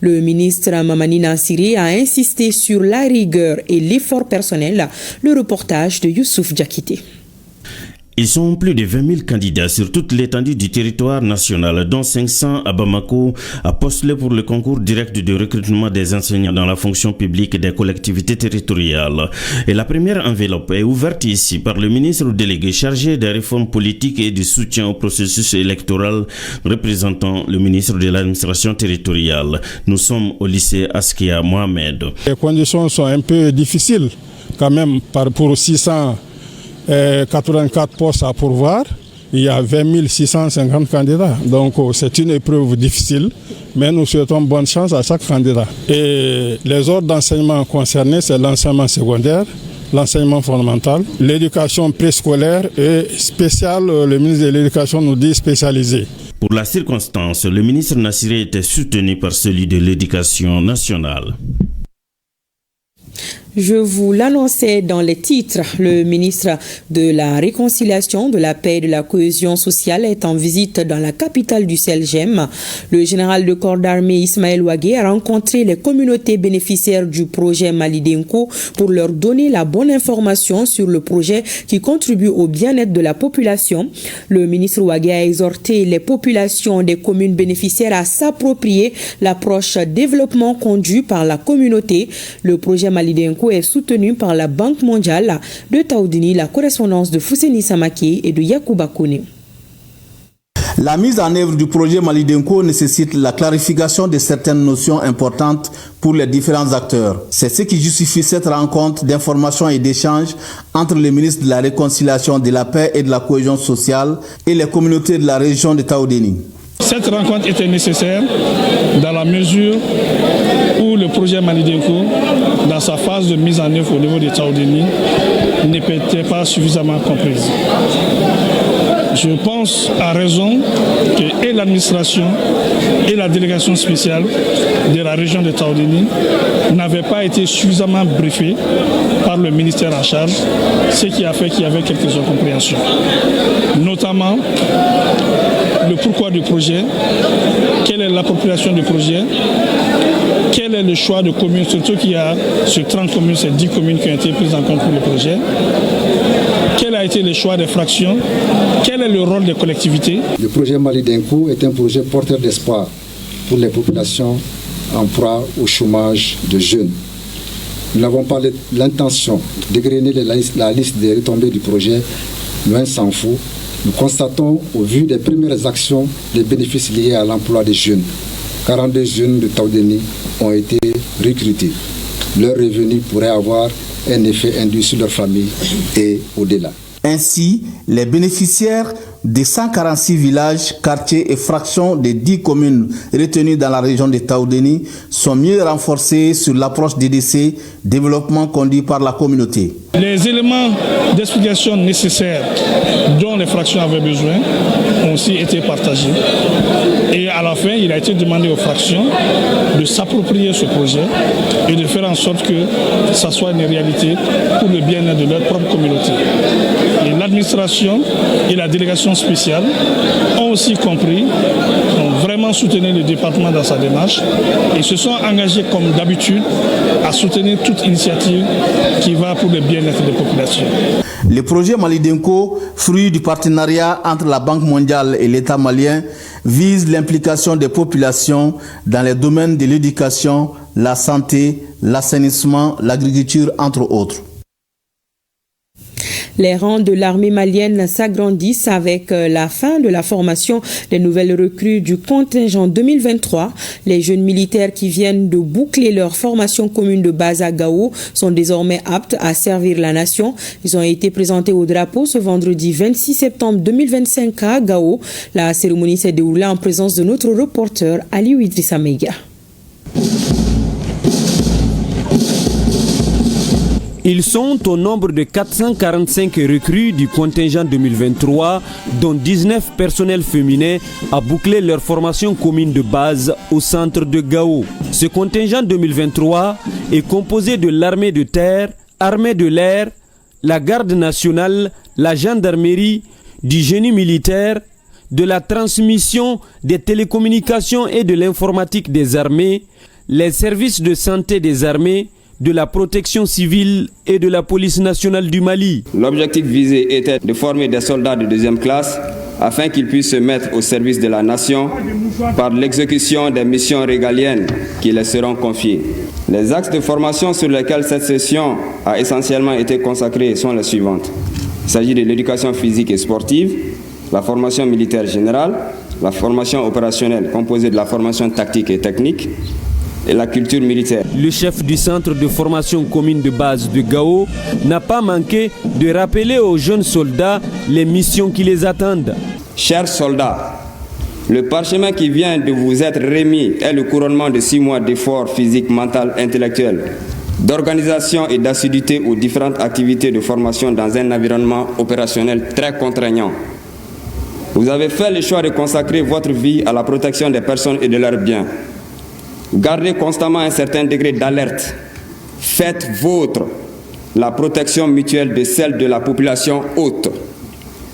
Le ministre Mamani Nassiri a insisté sur la rigueur et l'effort personnel. Le reportage de Youssouf Diakité. Ils sont plus de 20 000 candidats sur toute l'étendue du territoire national, dont 500 à Bamako, à postuler pour le concours direct de recrutement des enseignants dans la fonction publique des collectivités territoriales. Et la première enveloppe est ouverte ici par le ministre délégué chargé des réformes politiques et du soutien au processus électoral, représentant le ministre de l'administration territoriale. Nous sommes au lycée Askia Mohamed. Les conditions sont un peu difficiles quand même pour 684 postes à pourvoir. Il y a 20 650 candidats. Donc c'est une épreuve difficile, mais nous souhaitons bonne chance à chaque candidat. Et les ordres d'enseignement concernés, c'est l'enseignement secondaire, l'enseignement fondamental, l'éducation préscolaire et spéciale, le ministre de l'Éducation nous dit spécialisée. Pour la circonstance, le ministre Nassiri était soutenu par celui de l'Éducation nationale. Je vous l'annonçais dans les titres. Le ministre de la Réconciliation, de la Paix et de la Cohésion sociale est en visite dans la capitale du Selgem. Le général de corps d'armée Ismaël Ouagé a rencontré les communautés bénéficiaires du projet Malidenko pour leur donner la bonne information sur le projet qui contribue au bien-être de la population. Le ministre Ouagé a exhorté les populations des communes bénéficiaires à s'approprier l'approche développement conduite par la communauté. Le projet Malidenko est soutenu par la Banque mondiale. De Taoudini, la correspondance de Fousseni Samaki et de Yacouba Kone. La mise en œuvre du projet Malidenko nécessite la clarification de certaines notions importantes pour les différents acteurs. C'est ce qui justifie cette rencontre d'information et d'échange entre le ministre de la Réconciliation, de la Paix et de la Cohésion sociale et les communautés de la région de Taoudini. Cette rencontre était nécessaire dans la mesure où le projet Malidenko, dans sa phase de mise en œuvre au niveau de Taoudini, n'était pas suffisamment comprise. Je pense à raison que et l'administration et la délégation spéciale de la région de Taoudini n'avaient pas été suffisamment briefés par le ministère en charge, ce qui a fait qu'il y avait quelques incompréhensions. Notamment le pourquoi du projet, quelle est l'appropriation du projet, quel est le choix de communes, surtout qu'il y a sur 30 communes, c'est 10 communes qui ont été prises en compte pour le projet. Quel a été le choix des fractions? Quel est le rôle des collectivités? Le projet Malidenko est un projet porteur d'espoir pour les populations en proie au chômage de jeunes. Nous n'avons pas l'intention d'égrener la liste des retombées du projet, loin s'en faut. Nous constatons, au vu des premières actions, les bénéfices liés à l'emploi des jeunes. 42 jeunes de Taoudini ont été recrutés. Leurs revenus pourraient avoir un effet induit sur leur famille et au-delà. Ainsi, les bénéficiaires des 146 villages, quartiers et fractions des 10 communes retenues dans la région de Taoudini sont mieux renforcés sur l'approche DDC, développement conduit par la communauté. Les éléments d'explication nécessaires dont les fractions avaient besoin ont aussi été partagés. Et à la fin, il a été demandé aux fractions de s'approprier ce projet et de faire en sorte que ça soit une réalité pour le bien-être de leur propre communauté. Et l'administration et la délégation spéciale ont aussi compris, ont vraiment soutenu le département dans sa démarche et se sont engagés comme d'habitude à soutenir toute initiative qui va pour le bien-être des populations. Le projet Malidenko, fruit du partenariat entre la Banque mondiale et l'État malien, vise l'implication des populations dans les domaines de l'éducation, la santé, l'assainissement, l'agriculture, entre autres. Les rangs de l'armée malienne s'agrandissent avec la fin de la formation des nouvelles recrues du contingent 2023. Les jeunes militaires qui viennent de boucler leur formation commune de base à Gao sont désormais aptes à servir la nation. Ils ont été présentés au drapeau ce vendredi 26 septembre 2025 à Gao. La cérémonie s'est déroulée en présence de notre reporter Aliou Idrissa Meiga. Ils sont au nombre de 445 recrues du contingent 2023, dont 19 personnels féminins à boucler leur formation commune de base au centre de Gao. Ce contingent 2023 est composé de l'armée de terre, armée de l'air, la garde nationale, la gendarmerie, du génie militaire, de la transmission des télécommunications et de l'informatique des armées, les services de santé des armées, de la protection civile et de la police nationale du Mali. L'objectif visé était de former des soldats de deuxième classe afin qu'ils puissent se mettre au service de la nation par l'exécution des missions régaliennes qui les seront confiées. Les axes de formation sur lesquels cette session a essentiellement été consacrée sont les suivantes. Il s'agit de l'éducation physique et sportive, la formation militaire générale, la formation opérationnelle composée de la formation tactique et technique, et la culture militaire. Le chef du centre de formation commune de base de Gao n'a pas manqué de rappeler aux jeunes soldats les missions qui les attendent. Chers soldats, le parchemin qui vient de vous être remis est le couronnement de 6 mois d'efforts physiques, mental, intellectuel, d'organisation et d'assiduité aux différentes activités de formation dans un environnement opérationnel très contraignant. Vous avez fait le choix de consacrer votre vie à la protection des personnes et de leurs biens. Gardez constamment un certain degré d'alerte. Faites vôtre la protection mutuelle de celle de la population haute.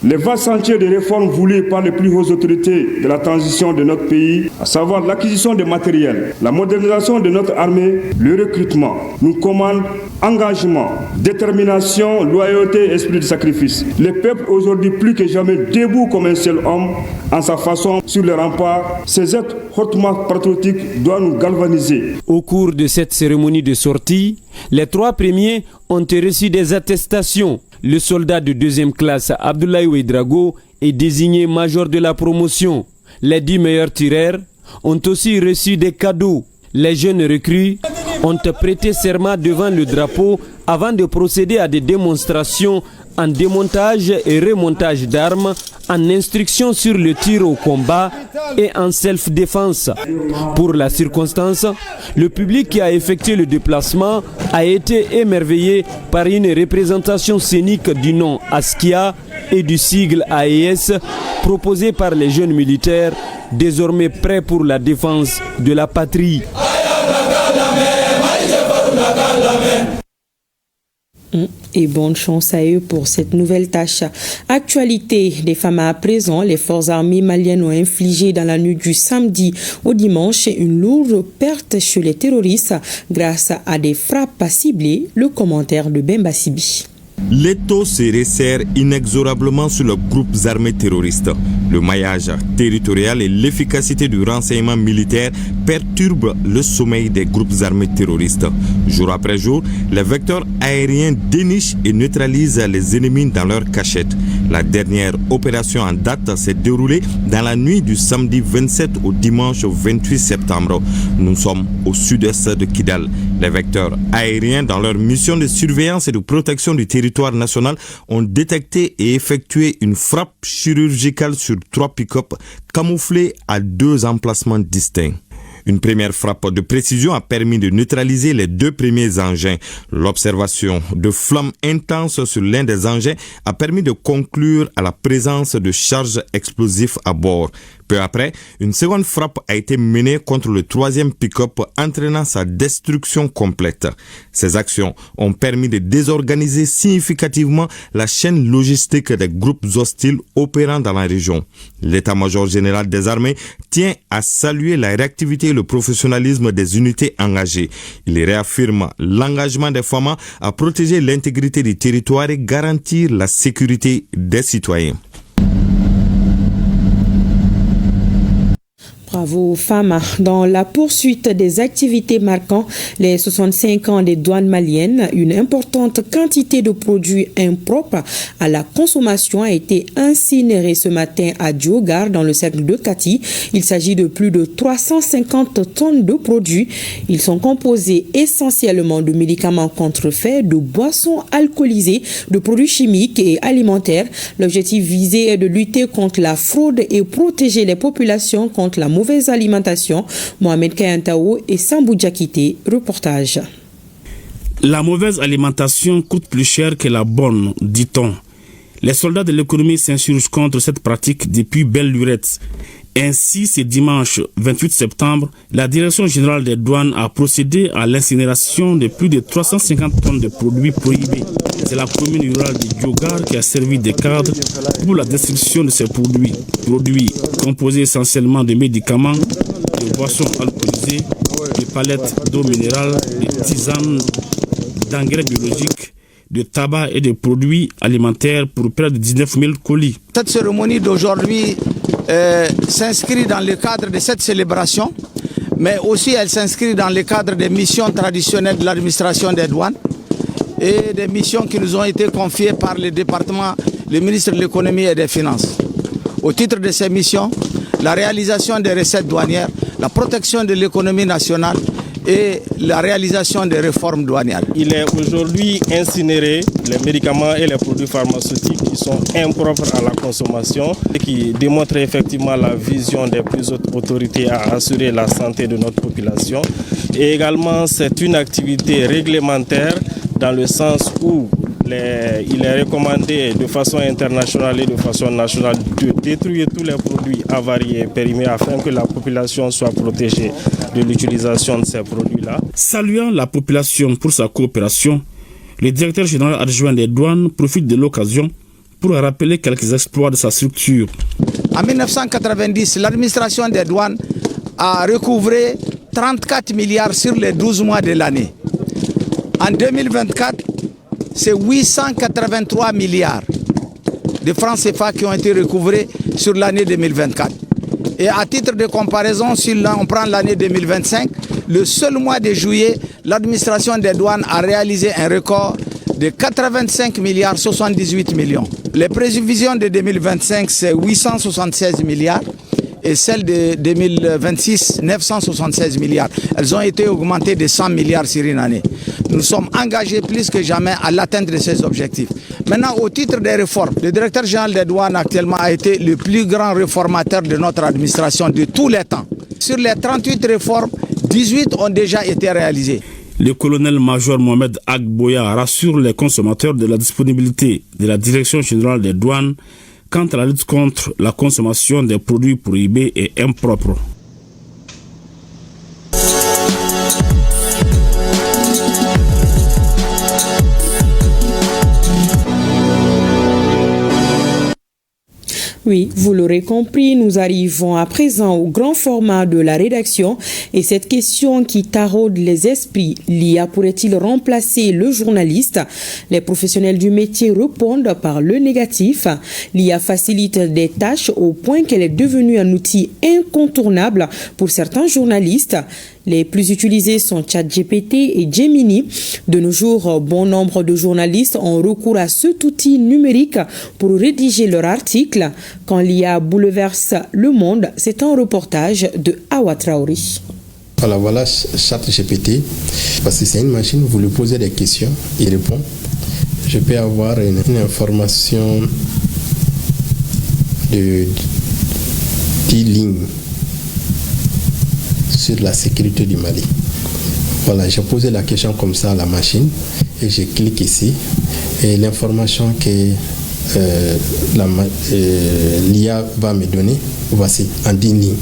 Les vastes sentiers de réforme voulus par les plus hautes autorités de la transition de notre pays, à savoir l'acquisition de matériel, la modernisation de notre armée, le recrutement, nous commandent engagement, détermination, loyauté et esprit de sacrifice. Le peuple aujourd'hui plus que jamais debout comme un seul homme, en sa façon sur les remparts, ces actes hautement patriotiques doivent nous galvaniser. Au cours de cette cérémonie de sortie, les 3 premiers ont reçu des attestations. Le soldat de 2e classe Abdoulaye Ouedraogo est désigné major de la promotion. Les 10 meilleurs tireurs ont aussi reçu des cadeaux. Les jeunes recrues ont prêté serment devant le drapeau avant de procéder à des démonstrations en démontage et remontage d'armes, en instruction sur le tir au combat et en self-défense. Pour la circonstance, le public qui a effectué le déplacement a été émerveillé par une représentation scénique du nom Askia et du sigle AES proposé par les jeunes militaires désormais prêts pour la défense de la patrie. Et bonne chance à eux pour cette nouvelle tâche. Actualité des femmes à présent, les forces armées maliennes ont infligé dans la nuit du samedi au dimanche une lourde perte chez les terroristes grâce à des frappes ciblées. Le commentaire de Bemba Sibi. L'étau se resserre inexorablement sur les groupes armés terroristes. Le maillage territorial et l'efficacité du renseignement militaire perturbent le sommeil des groupes armés terroristes. Jour après jour, les vecteurs aériens dénichent et neutralisent les ennemis dans leur cachette. La dernière opération en date s'est déroulée dans la nuit du samedi 27 au dimanche 28 septembre. Nous sommes au sud-est de Kidal. Les vecteurs aériens, dans leur mission de surveillance et de protection du territoire national, ont détecté et effectué une frappe chirurgicale sur 3 pick-up camouflés à 2 emplacements distincts. Une première frappe de précision a permis de neutraliser les 2 premiers engins. L'observation de flammes intenses sur l'un des engins a permis de conclure à la présence de charges explosives à bord. Peu après, une seconde frappe a été menée contre le 3e pick-up, entraînant sa destruction complète. Ces actions ont permis de désorganiser significativement la chaîne logistique des groupes hostiles opérant dans la région. L'état-major général des armées tient à saluer la réactivité et le professionnalisme des unités engagées. Il réaffirme l'engagement des FAMA à protéger l'intégrité du territoire et garantir la sécurité des citoyens. Bravo aux femmes. Dans la poursuite des activités marquant les 65 ans des douanes maliennes, une importante quantité de produits impropres à la consommation a été incinérée ce matin à Diogar dans le cercle de Kati. Il s'agit de plus de 350 tonnes de produits. Ils sont composés essentiellement de médicaments contrefaits, de boissons alcoolisées, de produits chimiques et alimentaires. L'objectif visé est de lutter contre la fraude et protéger les populations contre la mauvaise alimentation. Mohamed Kayantao et Sambou Diakité, reportage. La mauvaise alimentation coûte plus cher que la bonne, dit-on. Les soldats de l'économie s'insurgent contre cette pratique depuis belle lurette. Ainsi, ce dimanche 28 septembre, la Direction générale des douanes a procédé à l'incinération de plus de 350 tonnes de produits prohibés. C'est la commune rurale de Diogar qui a servi de cadre pour la destruction de ces produits. Produits composés essentiellement de médicaments, de boissons alcoolisées, de palettes d'eau minérale, de tisanes, d'engrais biologiques, de tabac et de produits alimentaires pour près de 19 000 colis. Cette cérémonie d'aujourd'hui s'inscrit dans le cadre de cette célébration, mais aussi elle s'inscrit dans le cadre des missions traditionnelles de l'administration des douanes et des missions qui nous ont été confiées par le département, le ministre de l'économie et des finances. Au titre de ces missions, la réalisation des recettes douanières, la protection de l'économie nationale et la réalisation des réformes douanières. Il est aujourd'hui incinéré les médicaments et les produits pharmaceutiques qui sont impropres à la consommation et qui démontrent effectivement la vision des plus hautes autorités à assurer la santé de notre population. Et également, c'est une activité réglementaire dans le sens où il est recommandé de façon internationale et de façon nationale de détruire tous les produits avariés et périmés afin que la population soit protégée de l'utilisation de ces produits-là. Saluant la population pour sa coopération, le directeur général adjoint des douanes profite de l'occasion pour rappeler quelques exploits de sa structure. En 1990, l'administration des douanes a recouvré 34 milliards sur les 12 mois de l'année. En 2024, c'est 883 milliards de francs CFA qui ont été recouvrés sur l'année 2024. Et à titre de comparaison, si on prend l'année 2025, le seul mois de juillet, l'administration des douanes a réalisé un record de 85 milliards 78 millions. Les prévisions de 2025, c'est 876 milliards. Et celles de 2026, 976 milliards. Elles ont été augmentées de 100 milliards sur une année. Nous sommes engagés plus que jamais à l'atteinte de ces objectifs. Maintenant, au titre des réformes, le directeur général des douanes actuellement a été le plus grand réformateur de notre administration de tous les temps. Sur les 38 réformes, 18 ont déjà été réalisées. Le colonel-major Mohamed Agboya rassure les consommateurs de la disponibilité de la direction générale des douanes quant à la lutte contre la consommation des produits prohibés et impropres. Oui, vous l'aurez compris, nous arrivons à présent au grand format de la rédaction et cette question qui taraude les esprits, l'IA pourrait-il remplacer le journaliste? Les professionnels du métier répondent par le négatif. L'IA facilite des tâches au point qu'elle est devenue un outil incontournable pour certains journalistes. Les plus utilisés sont ChatGPT et Gemini. De nos jours, bon nombre de journalistes ont recours à cet outil numérique pour rédiger leurs articles. Quand l'IA bouleverse le monde, c'est un reportage de Awa Traori. Voilà ChatGPT, parce que c'est une machine, vous lui posez des questions, il répond. Je peux avoir une information de 10 lignes sur la sécurité du Mali. Voilà, j'ai posé la question comme ça à la machine et je clique ici et l'information que l'IA va me donner, voici, en 10 lignes.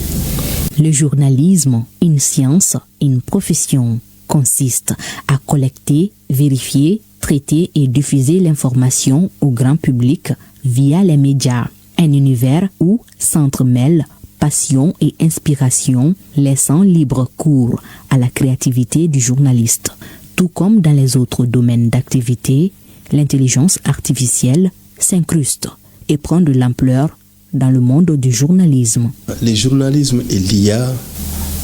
Le journalisme, une science, une profession, consiste à collecter, vérifier, traiter et diffuser l'information au grand public via les médias. Un univers où s'entremêlent passion et inspiration, laissant libre cours à la créativité du journaliste. Tout comme dans les autres domaines d'activité, l'intelligence artificielle s'incruste et prend de l'ampleur dans le monde du journalisme. Le journalisme et l'IA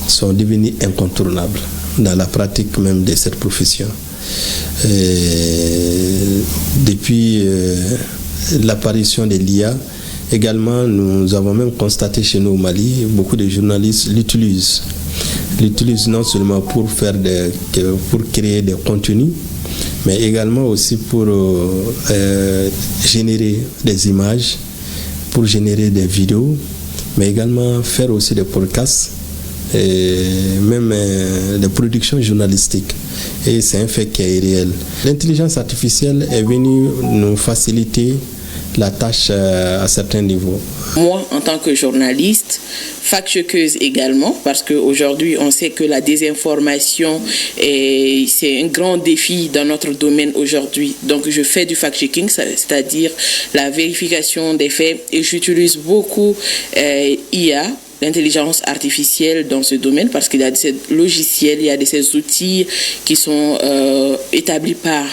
sont devenus incontournables dans la pratique même de cette profession. Depuis l'apparition de l'IA, également, nous avons même constaté chez nous au Mali, beaucoup de journalistes l'utilisent. L'utilisent non seulement pour créer des contenus, mais également aussi pour générer des images, pour générer des vidéos, mais également faire aussi des podcasts, et même des productions journalistiques. Et c'est un fait qui est réel. L'intelligence artificielle est venue nous faciliter la tâche à certains niveaux. Moi, en tant que journaliste, fact-checkeuse également, parce qu'aujourd'hui, on sait que la désinformation, c'est un grand défi dans notre domaine aujourd'hui. Donc, je fais du fact-checking, c'est-à-dire la vérification des faits, et j'utilise beaucoup IA, l'intelligence artificielle dans ce domaine, parce qu'il y a de ces logiciels, il y a de ces outils qui sont établis par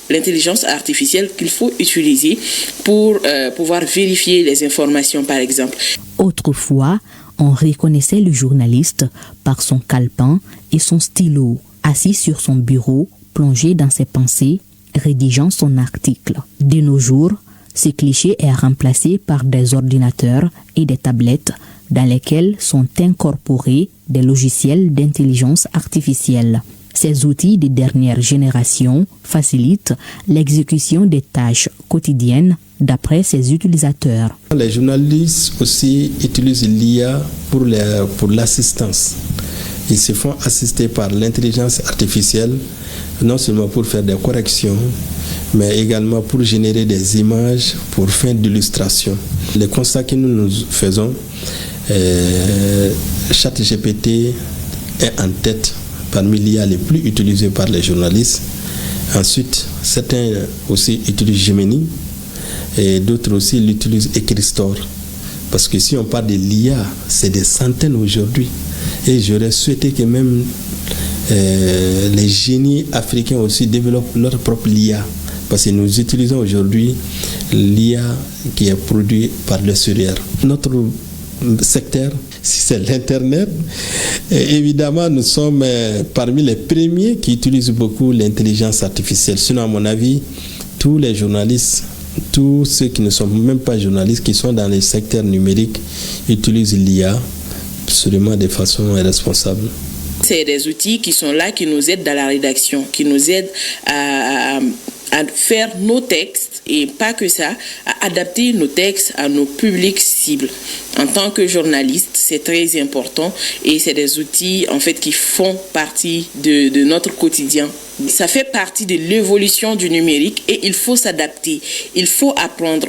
l'intelligence artificielle qu'il faut utiliser pour pouvoir vérifier les informations, par exemple. Autrefois, on reconnaissait le journaliste par son calepin et son stylo, assis sur son bureau, plongé dans ses pensées, rédigeant son article. De nos jours, ce cliché est remplacé par des ordinateurs et des tablettes dans lesquels sont incorporés des logiciels d'intelligence artificielle. Ces outils de dernière génération facilitent l'exécution des tâches quotidiennes d'après ses utilisateurs. Les journalistes aussi utilisent l'IA pour l'assistance. Ils se font assister par l'intelligence artificielle, non seulement pour faire des corrections, mais également pour générer des images pour fin d'illustration. Les constats que nous faisons, ChatGPT est en tête parmi l'IA les plus utilisés par les journalistes. Ensuite, certains aussi utilisent Gemini et d'autres aussi l'utilisent Echristor. Parce que si on parle de l'IA, c'est des centaines aujourd'hui. Et j'aurais souhaité que même les génies africains aussi développent leur propre IA. Parce que nous utilisons aujourd'hui l'IA qui est produite par l'extérieur. Notre secteur, c'est l'Internet. Et évidemment, nous sommes parmi les premiers qui utilisent beaucoup l'intelligence artificielle. Sinon, à mon avis, tous les journalistes, tous ceux qui ne sont même pas journalistes, qui sont dans les secteurs numériques, utilisent l'IA absolument de façon irresponsable. C'est des outils qui sont là, qui nous aident dans la rédaction, qui nous aident à faire nos textes, et pas que ça, à adapter nos textes à nos publics cibles. En tant que journaliste, c'est très important, et c'est des outils en fait qui font partie de notre quotidien. Ça fait partie de l'évolution du numérique et il faut s'adapter, il faut apprendre.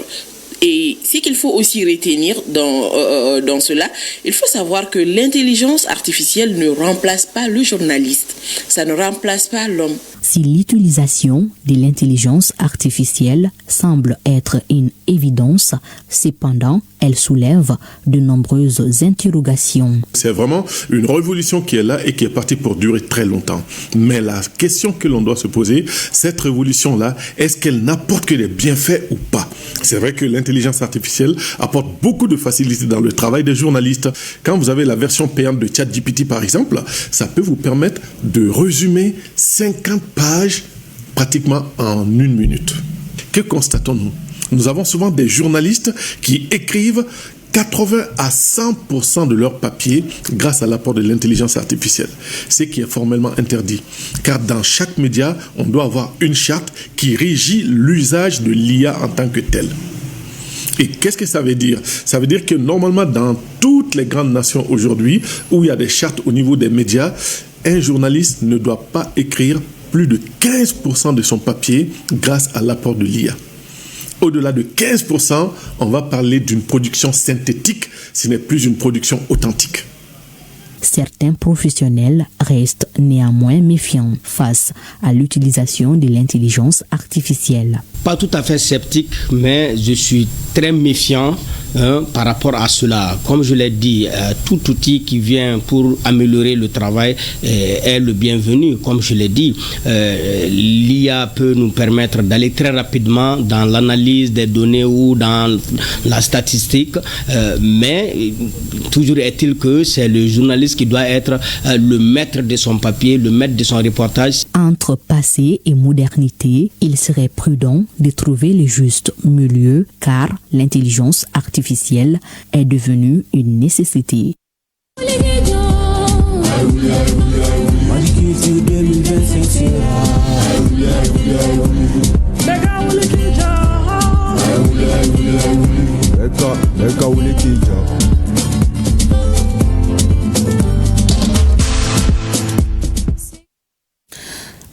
Et ce qu'il faut aussi retenir dans cela, il faut savoir que l'intelligence artificielle ne remplace pas le journaliste. Ça ne remplace pas l'homme. Si l'utilisation de l'intelligence artificielle semble être une évidence, cependant, elle soulève de nombreuses interrogations. C'est vraiment une révolution qui est là et qui est partie pour durer très longtemps. Mais la question que l'on doit se poser, cette révolution-là, est-ce qu'elle n'apporte que des bienfaits ou pas? C'est vrai que l'intelligence artificielle apporte beaucoup de facilité dans le travail des journalistes. Quand vous avez la version payante de ChatGPT, par exemple, ça peut vous permettre de résumer 50 pages pratiquement en 1 minute. Que constatons-nous? Nous avons souvent des journalistes qui écrivent 80 à 100% de leur papier grâce à l'apport de l'intelligence artificielle, ce qui est formellement interdit. Car dans chaque média, on doit avoir une charte qui régit l'usage de l'IA en tant que tel. Et qu'est-ce que ça veut dire? Ça veut dire que normalement, dans toutes les grandes nations aujourd'hui, où il y a des chartes au niveau des médias, un journaliste ne doit pas écrire plus de 15% de son papier grâce à l'apport de l'IA. Au-delà de 15%, on va parler d'une production synthétique, ce n'est plus une production authentique. Certains professionnels restent néanmoins méfiants face à l'utilisation de l'intelligence artificielle. Pas tout à fait sceptique, mais je suis très méfiant par rapport à cela. Comme je l'ai dit, tout outil qui vient pour améliorer le travail est le bienvenu. Comme je l'ai dit, l'IA peut nous permettre d'aller très rapidement dans l'analyse des données ou dans la statistique, mais toujours est-il que c'est le journaliste qui doit être le maître de son papier, le maître de son reportage. Entre passé et modernité, il serait prudent de trouver le juste milieu car l'intelligence artificielle est devenue une nécessité.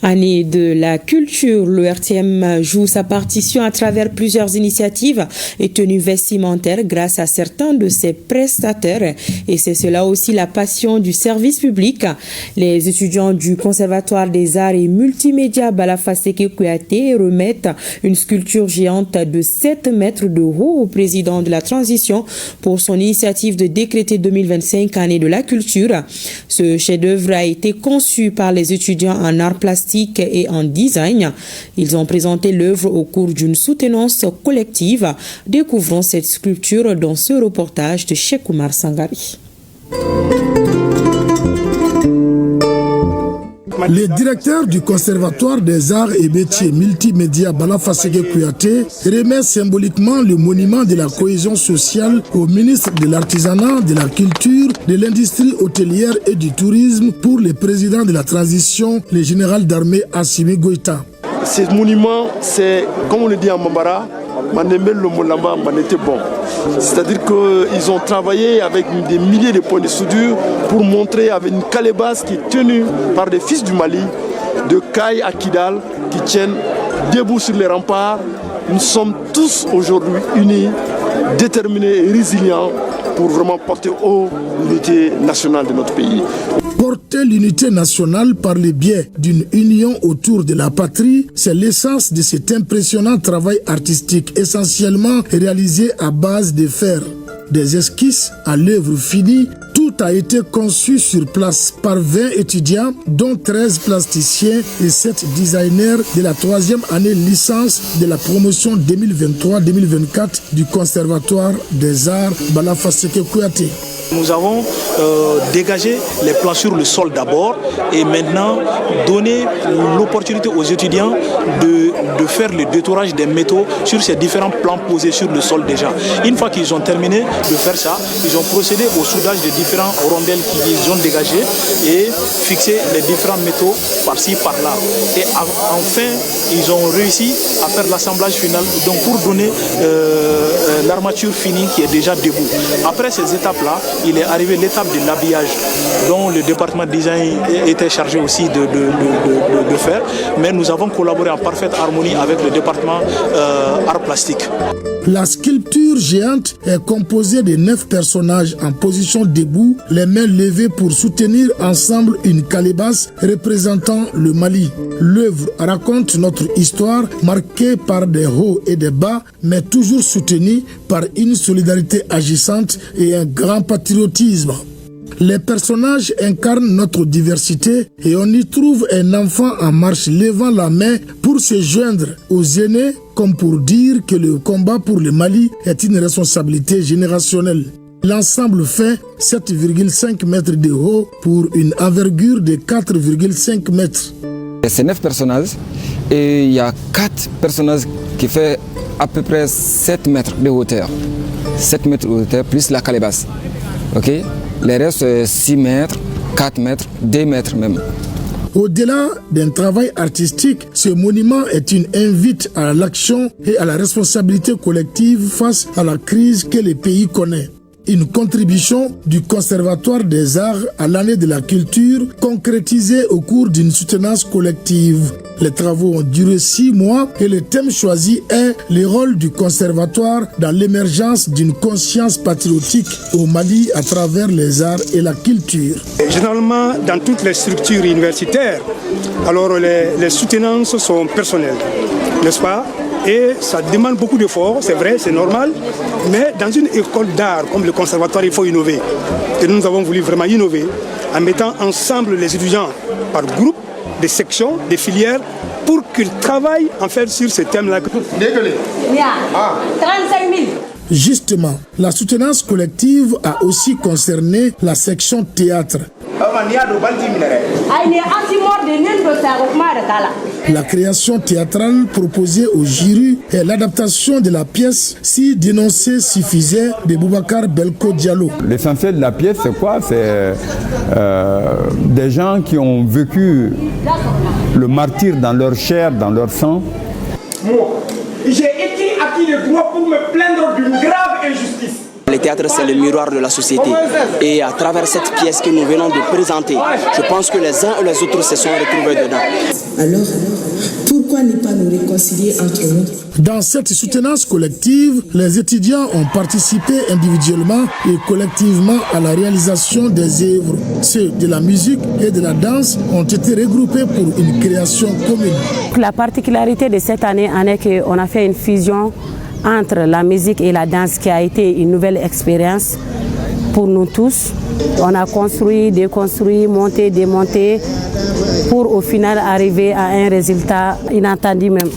Année de la culture, le RTM joue sa partition à travers plusieurs initiatives et tenues vestimentaires grâce à certains de ses prestataires. Et c'est cela aussi la passion du service public. Les étudiants du Conservatoire des Arts et Multimédia Balafaseke Kouyaté remettent une sculpture géante de 7 mètres de haut au président de la transition pour son initiative de décréter 2025 année de la culture. Ce chef-d'œuvre a été conçu par les étudiants en arts plastiques et en design. Ils ont présenté l'œuvre au cours d'une soutenance collective. Découvrons cette sculpture dans ce reportage de Cheikh Oumar Sangari. Le directeur du Conservatoire des Arts et Métiers Multimédia Balafaseke Kouyaté remet symboliquement le monument de la cohésion sociale au ministre de l'Artisanat, de la Culture, de l'Industrie hôtelière et du Tourisme pour le président de la transition, le général d'armée Assimi Goïta. Ce monument, c'est, comme on le dit en Mambara, c'est-à-dire qu'ils ont travaillé avec des milliers de points de soudure pour montrer avec une calebasse qui est tenue par des fils du Mali, de Kaï à Kidal, qui tiennent debout sur les remparts. Nous sommes tous aujourd'hui unis, déterminés et résilients pour vraiment porter haut l'unité nationale de notre pays. Porter l'unité nationale par le biais d'une union autour de la patrie, c'est l'essence de cet impressionnant travail artistique essentiellement réalisé à base de fer. Des esquisses à l'œuvre finie, tout a été conçu sur place par 20 étudiants, dont 13 plasticiens et 7 designers de la 3e année licence de la promotion 2023-2024 du Conservatoire des Arts Balafaseke Kouyaté. Nous avons dégagé les plans sur le sol d'abord et maintenant donné l'opportunité aux étudiants de faire le détourage des métaux sur ces différents plans posés sur le sol déjà. Une fois qu'ils ont terminé de faire ça, ils ont procédé au soudage des différents rondelles qu'ils ont dégagées et fixé les différents métaux par-ci, par-là. Et enfin, ils ont réussi à faire l'assemblage final donc pour donner l'armature finie qui est déjà debout. Après ces étapes-là, il est arrivé l'étape de l'habillage dont le département de design était chargé aussi de faire. Mais nous avons collaboré en parfaite harmonie avec le département art plastique. La sculpture géante est composée de 9 personnages en position debout, les mains levées pour soutenir ensemble une calebasse représentant le Mali. L'œuvre raconte notre histoire marquée par des hauts et des bas, mais toujours soutenue par une solidarité agissante et un grand patriotisme. Les personnages incarnent notre diversité et on y trouve un enfant en marche levant la main pour se joindre aux aînés, comme pour dire que le combat pour le Mali est une responsabilité générationnelle. L'ensemble fait 7,5 mètres de haut pour une envergure de 4,5 mètres. C'est 9 personnages et il y a 4 personnages qui font à peu près 7 mètres de hauteur. 7 mètres de hauteur plus la calebasse. Ok? Les restes, 6 mètres, 4 mètres, 2 mètres même. Au-delà d'un travail artistique, ce monument est une invite à l'action et à la responsabilité collective face à la crise que le pays connaît. Une contribution du Conservatoire des Arts à l'année de la culture concrétisée au cours d'une soutenance collective. Les travaux ont duré 6 mois et le thème choisi est le rôle du Conservatoire dans l'émergence d'une conscience patriotique au Mali à travers les arts et la culture. Généralement, dans toutes les structures universitaires, alors les soutenances sont personnelles, n'est-ce pas? Et ça demande beaucoup d'efforts, c'est vrai, c'est normal. Mais dans une école d'art comme le conservatoire, il faut innover. Et nous avons voulu vraiment innover en mettant ensemble les étudiants par groupe, des sections, des filières, pour qu'ils travaillent en fait sur ces thèmes-là. 35 000. Justement, la soutenance collective a aussi concerné la section théâtre. La création théâtrale proposée au jury est l'adaptation de la pièce Si dénoncer suffisait de Boubacar Belko Diallo. L'essentiel de la pièce, c'est quoi? C'est des gens qui ont vécu le martyre dans leur chair, dans leur sang. Moi, j'ai été acquis le droit pour me plaindre d'une grave injustice. Le théâtre, c'est le miroir de la société. Et à travers cette pièce que nous venons de présenter, je pense que les uns et les autres se sont retrouvés dedans. Alors, pourquoi ne pas nous réconcilier entre nous? Dans cette soutenance collective, les étudiants ont participé individuellement et collectivement à la réalisation des œuvres. Ceux de la musique et de la danse ont été regroupés pour une création commune. La particularité de cette année est qu'on a fait une fusion entre la musique et la danse qui a été une nouvelle expérience pour nous tous. On a construit, déconstruit, monté, démonté pour au final arriver à un résultat inattendu même.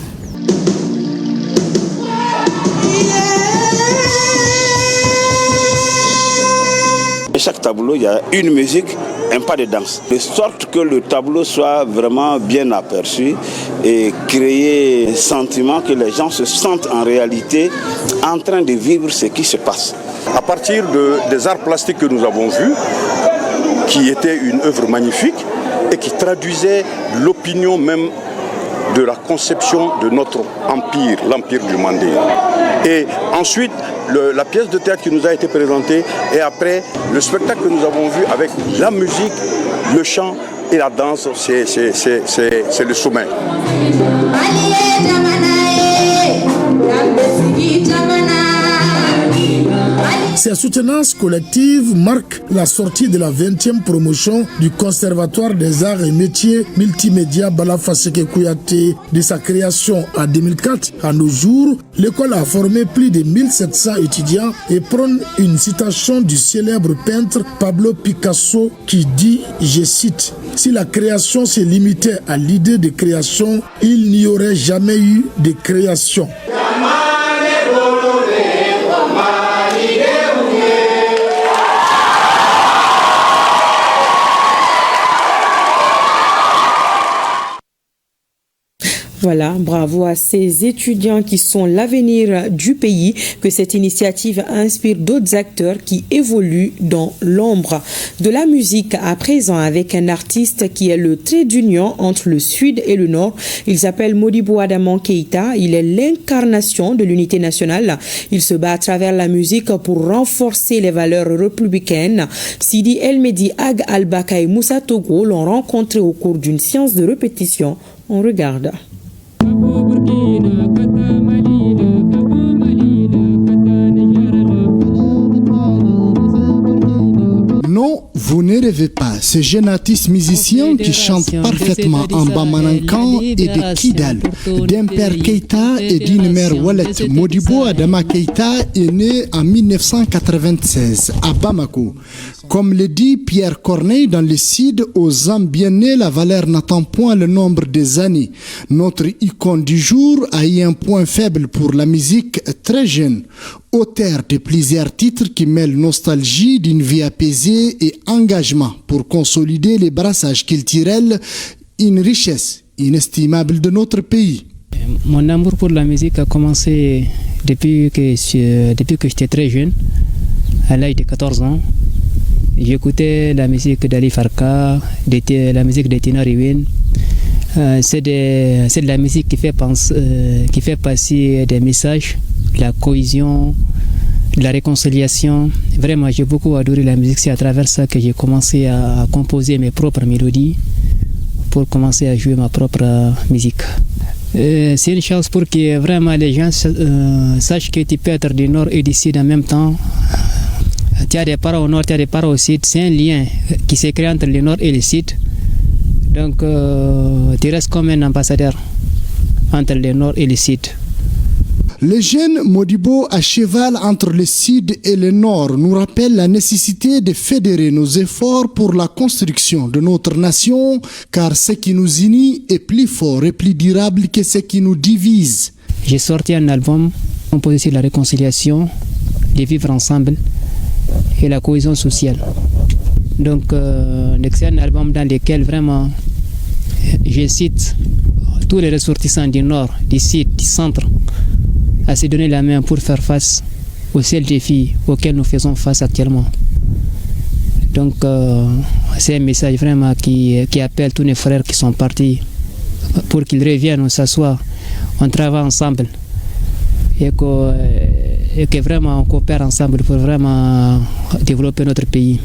Chaque tableau, il y a une musique, un pas de danse, de sorte que le tableau soit vraiment bien aperçu et créer un sentiment que les gens se sentent en réalité en train de vivre ce qui se passe. À partir des arts plastiques que nous avons vus, qui était une œuvre magnifique et qui traduisait l'opinion même de la conception de notre empire, l'empire du Mandé. Et ensuite, la pièce de théâtre qui nous a été présentée et après le spectacle que nous avons vu avec la musique, le chant et la danse, c'est le sommet. Ces soutenances collectives marquent la sortie de la 20e promotion du Conservatoire des Arts et Métiers Multimédia Balafaseke Kouyaté. De sa création en 2004 à nos jours, l'école a formé plus de 1700 étudiants et prône une citation du célèbre peintre Pablo Picasso qui dit, je cite, « Si la création se limitait à l'idée de création, il n'y aurait jamais eu de création. » Voilà, bravo à ces étudiants qui sont l'avenir du pays, que cette initiative inspire d'autres acteurs qui évoluent dans l'ombre de la musique. À présent, avec un artiste qui est le trait d'union entre le sud et le nord, il s'appelle Modibo Adama Keïta. Il est l'incarnation de l'unité nationale. Il se bat à travers la musique pour renforcer les valeurs républicaines. Sidi El Medi, Ag Albaka et Moussa Togo l'ont rencontré au cours d'une séance de répétition. On regarde. Non, vous ne rêvez pas. Ce jeune artiste musicien qui chante parfaitement en Bamanankan et de Kidal, d'un père Keïta et d'une mère Wallet. Modibo Adama Keïta est né en 1996 à Bamako. Comme le dit Pierre Corneille dans le Cid, aux âmes bien nées, la valeur n'attend point le nombre des années. Notre icône du jour a eu un point faible pour la musique très jeune. Auteur de plusieurs titres qui mêlent nostalgie d'une vie apaisée et engagement pour consolider les brassages culturels, une richesse inestimable de notre pays. Mon amour pour la musique a commencé depuis que j'étais très jeune, à l'âge de 14 ans. J'écoutais la musique d'Ali Farka, la musique de Tina Riwin. C'est de la musique qui fait passer des messages, la cohésion, la réconciliation. Vraiment, j'ai beaucoup adoré la musique. C'est à travers ça que j'ai commencé à composer mes propres mélodies pour commencer à jouer ma propre musique. C'est une chance pour que vraiment les gens sachent que tu peux être du nord et du sud en même temps. Tu as des parents au nord, tu as des parents au sud. C'est un lien qui s'est créé entre le nord et le sud. Donc, tu restes comme un ambassadeur entre le nord et le sud. Le jeune Modibo à cheval entre le sud et le nord nous rappelle la nécessité de fédérer nos efforts pour la construction de notre nation, car ce qui nous unit est plus fort et plus durable que ce qui nous divise. J'ai sorti un album composé sur la réconciliation, de vivre ensemble et la cohésion sociale. Donc, c'est un album dans lequel vraiment je cite tous les ressortissants du nord, du sud, du centre à se donner la main pour faire face aux seuls défis auxquels nous faisons face actuellement. Donc, c'est un message vraiment qui appelle tous nos frères qui sont partis pour qu'ils reviennent, on s'assoit, on travaille ensemble et que et que vraiment on coopère ensemble pour vraiment développer notre pays.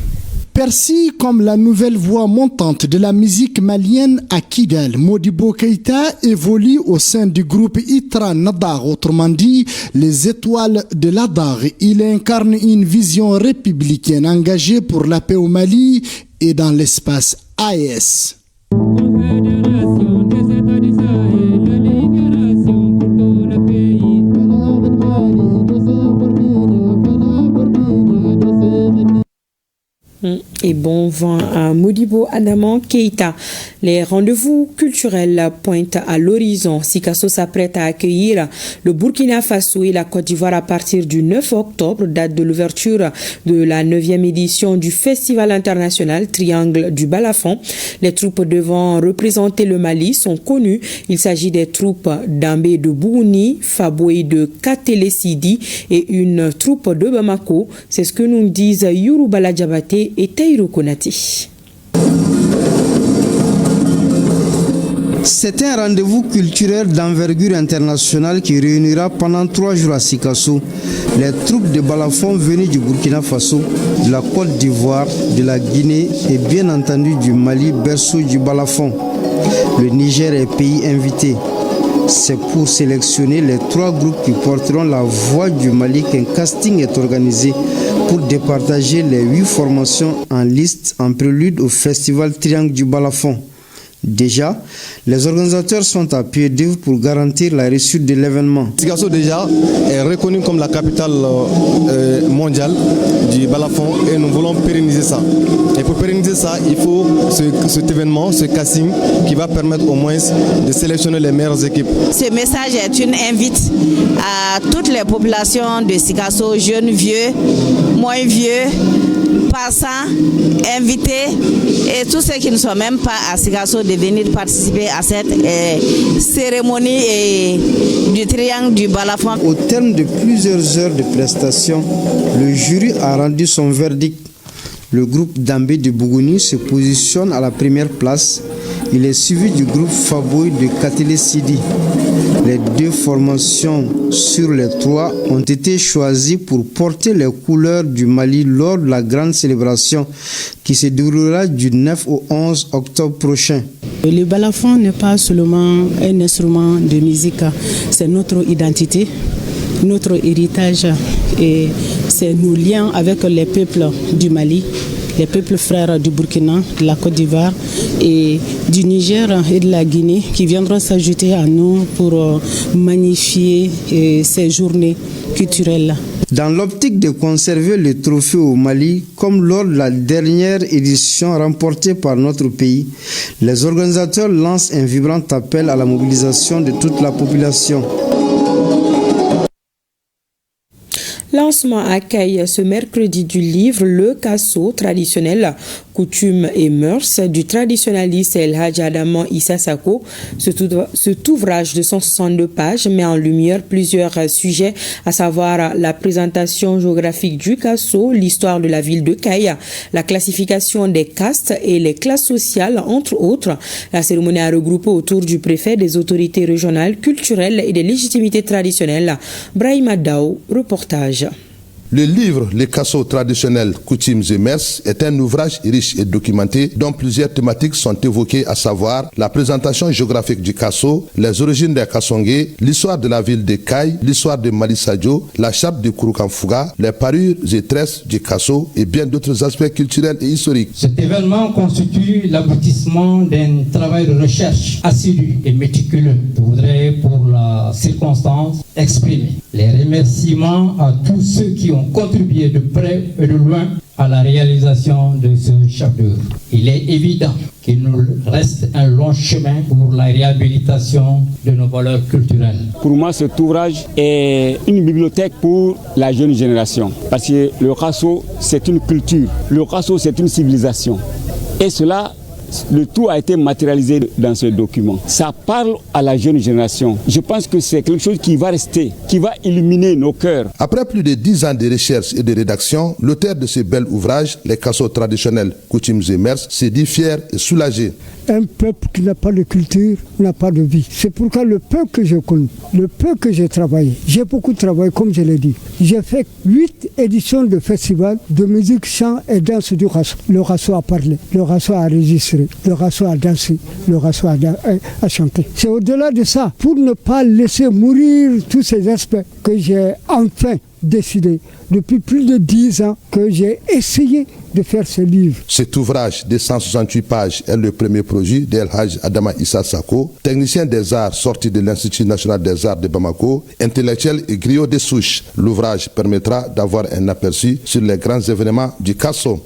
Perçu comme la nouvelle voix montante de la musique malienne à Kidal, Modibo Keïta évolue au sein du groupe Itra Nadar, autrement dit les étoiles de l'Adar. Il incarne une vision républicaine engagée pour la paix au Mali et dans l'espace AES. Et bon vent à Modibo Adama Keïta. Les rendez-vous culturels pointent à l'horizon. Sikasso s'apprête à accueillir le Burkina Faso et la Côte d'Ivoire à partir du 9 octobre, date de l'ouverture de la 9e édition du Festival international Triangle du Balafon. Les troupes devant représenter le Mali sont connues. Il s'agit des troupes d'Ambé de Bougouni, Faboé de Katele Sidi et une troupe de Bamako. C'est ce que nous disent Yourubala Diabaté et Taïro Konati. C'est un rendez-vous culturel d'envergure internationale qui réunira pendant 3 jours à Sikasso les troupes de Balafon venues du Burkina Faso, de la Côte d'Ivoire, de la Guinée et bien entendu du Mali, berceau du Balafon. Le Niger est pays invité. C'est pour sélectionner les 3 groupes qui porteront la voix du Mali qu'un casting est organisé pour départager les 8 formations en liste en prélude au festival Triangle du Balafon. Déjà, les organisateurs sont à pied d'œuvre pour garantir la réussite de l'événement. Sikasso déjà est reconnu comme la capitale mondiale du Balafon et nous voulons pérenniser ça. Et pour pérenniser ça, il faut cet événement, ce casting qui va permettre au moins de sélectionner les meilleures équipes. Ce message est une invite à toutes les populations de Sikasso, jeunes, vieux, moins vieux, passants, invités et tous ceux qui ne sont même pas à Sikasso de venir participer à cette cérémonie du Triangle du Balafon. Au terme de plusieurs heures de prestations, le jury a rendu son verdict. Le groupe d'Ambé de Bougouni se positionne à la première place. Il est suivi du groupe Faboy de Katele Sidi. Les 2 formations sur les 3 ont été choisies pour porter les couleurs du Mali lors de la grande célébration qui se déroulera du 9 au 11 octobre prochain. Le balafon n'est pas seulement un instrument de musique, c'est notre identité, notre héritage et c'est nos liens avec les peuples du Mali, les peuples frères du Burkina, de la Côte d'Ivoire et du Niger et de la Guinée qui viendront s'ajouter à nous pour magnifier ces journées culturelles. Dans l'optique de conserver le trophée au Mali, comme lors de la dernière édition remportée par notre pays, les organisateurs lancent un vibrant appel à la mobilisation de toute la population. Lancement accueille ce mercredi du livre Le Kasso, traditionnel, coutumes et mœurs du traditionnaliste El Hadj Adama Issa Sako. Cet ouvrage de 162 pages met en lumière plusieurs sujets, à savoir la présentation géographique du Kasso, l'histoire de la ville de Kaya, la classification des castes et les classes sociales, entre autres. La cérémonie a regroupé autour du préfet des autorités régionales, culturelles et des légitimités traditionnelles. Brahima Dao, reportage. Le livre Les Kasso traditionnels, coutumes et mœurs est un ouvrage riche et documenté dont plusieurs thématiques sont évoquées, à savoir la présentation géographique du Kasso, les origines des Kassongué, l'histoire de la ville de Kaye, l'histoire de Mali Sadio, la charte de Kouroukanfouga, les parures et tresses du Kasso et bien d'autres aspects culturels et historiques. Cet événement constitue l'aboutissement d'un travail de recherche assidu et méticuleux. Je voudrais, pour la circonstance, exprimer les remerciements à tous ceux qui ont contribué de près et de loin à la réalisation de ce chef-d'œuvre. Il est évident qu'il nous reste un long chemin pour la réhabilitation de nos valeurs culturelles. Pour moi, cet ouvrage est une bibliothèque pour la jeune génération. Parce que le Kasso, c'est une culture. Le Kasso, c'est une civilisation. Et cela, le tout a été matérialisé dans ce document. Ça parle à la jeune génération. Je pense que c'est quelque chose qui va rester, qui va illuminer nos cœurs. Après plus de 10 ans de recherche et de rédaction, l'auteur de ce bel ouvrage, Les Kasso traditionnels, coutumes et mœurs, s'est dit fier et soulagé. Un peuple qui n'a pas de culture n'a pas de vie. C'est pourquoi le peu que je connais, le peu que j'ai travaillé, j'ai beaucoup travaillé comme je l'ai dit. J'ai fait 8 éditions de festivals de musique, chant et danse du Rasso. Le Rasso a parlé, le Rasso a enregistré, le Rasso a dansé, le Rasso a chanté. C'est au-delà de ça, pour ne pas laisser mourir tous ces aspects, que j'ai enfin décidé, depuis plus de 10 ans, que j'ai essayé de faire ce livre. Cet ouvrage de 168 pages est le premier projet d'El Hadj Adama Issa Sako, technicien des arts sorti de l'Institut national des arts de Bamako, intellectuel et griot de souche. L'ouvrage permettra d'avoir un aperçu sur les grands événements du Kasso.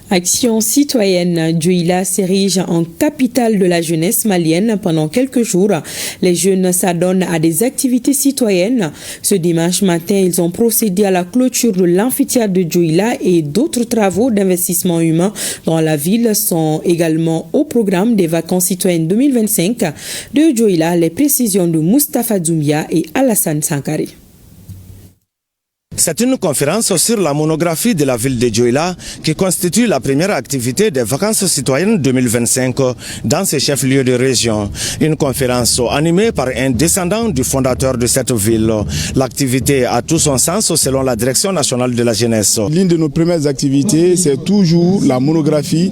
Action citoyenne, Djouila s'érige en capitale de la jeunesse malienne pendant quelques jours. Les jeunes s'adonnent à des activités citoyennes. Ce dimanche matin, ils ont procédé à la clôture de l'amphithéâtre de Djouila et d'autres travaux d'investissement humain dans la ville sont également au programme des vacances citoyennes 2025 de Djouila. Les précisions de Moustapha Dzoumia et Alassane Sankari. C'est une conférence sur la monographie de la ville de Djouila qui constitue la première activité des vacances citoyennes 2025 dans ce chef-lieu de région. Une conférence animée par un descendant du fondateur de cette ville. L'activité a tout son sens selon la Direction nationale de la jeunesse. L'une de nos premières activités, c'est toujours la monographie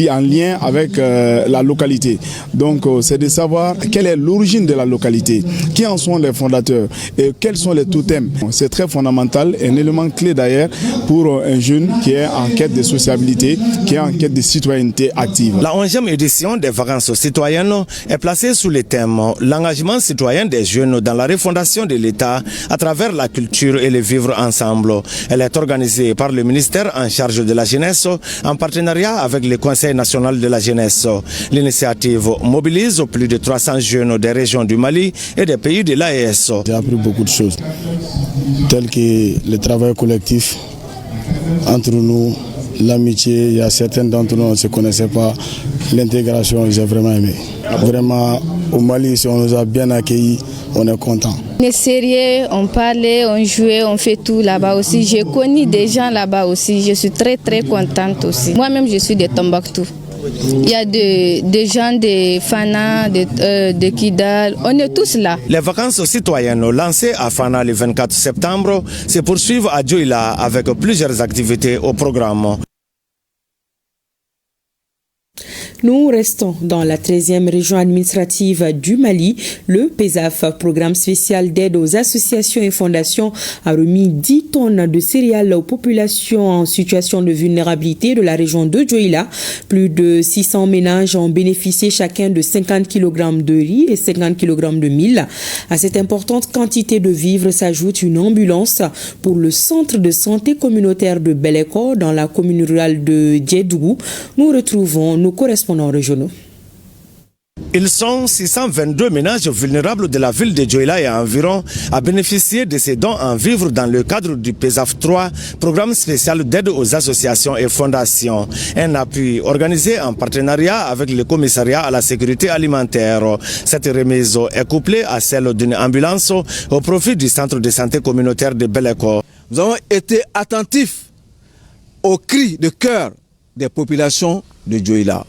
en lien avec la localité. Donc, c'est de savoir quelle est l'origine de la localité, qui en sont les fondateurs et quels sont les totems. C'est très fondamental. Un élément clé d'ailleurs pour un jeune qui est en quête de sociabilité, qui est en quête de citoyenneté active. La 11e édition des vacances citoyennes est placée sous le thème « L'engagement citoyen des jeunes dans la refondation de l'État à travers la culture et le vivre ensemble ». Elle est organisée par le ministère en charge de la jeunesse en partenariat avec le Conseil national de la jeunesse. L'initiative mobilise plus de 300 jeunes des régions du Mali et des pays de l'AES. J'ai appris beaucoup de choses, telles que le travail collectif entre nous, l'amitié. Il y a certains d'entre nous, on ne se connaissait pas. L'intégration, j'ai vraiment aimé. Vraiment, au Mali, si on nous a bien accueillis, on est content. On est sérieux, on parlait, on jouait, on fait tout là-bas aussi. J'ai connu des gens là-bas aussi. Je suis très contente aussi. Moi-même, je suis de Tombouctou. Il y a des gens de Fana, de Kidal, on est tous là. Les vacances citoyennes lancées à Fana le 24 septembre se poursuivent à Djouila avec plusieurs activités au programme. Nous restons dans la 13e région administrative du Mali. Le PESAF, programme spécial d'aide aux associations et fondations, a remis 10 tonnes de céréales aux populations en situation de vulnérabilité de la région de Djouila. Plus de 600 ménages ont bénéficié chacun de 50 kg de riz et 50 kg de mil. À cette importante quantité de vivres s'ajoute une ambulance pour le centre de santé communautaire de Beleko dans la commune rurale de Djedougou. Nous retrouvons nos correspondants régionaux. Ils sont 622 ménages vulnérables de la ville de Djouila et environ à bénéficier de ces dons en vivres dans le cadre du PESAF 3, programme spécial d'aide aux associations et fondations. Un appui organisé en partenariat avec le commissariat à la sécurité alimentaire. Cette remise est couplée à celle d'une ambulance au profit du centre de santé communautaire de Beleko. Nous avons été attentifs aux cris de cœur des populations de Djouila.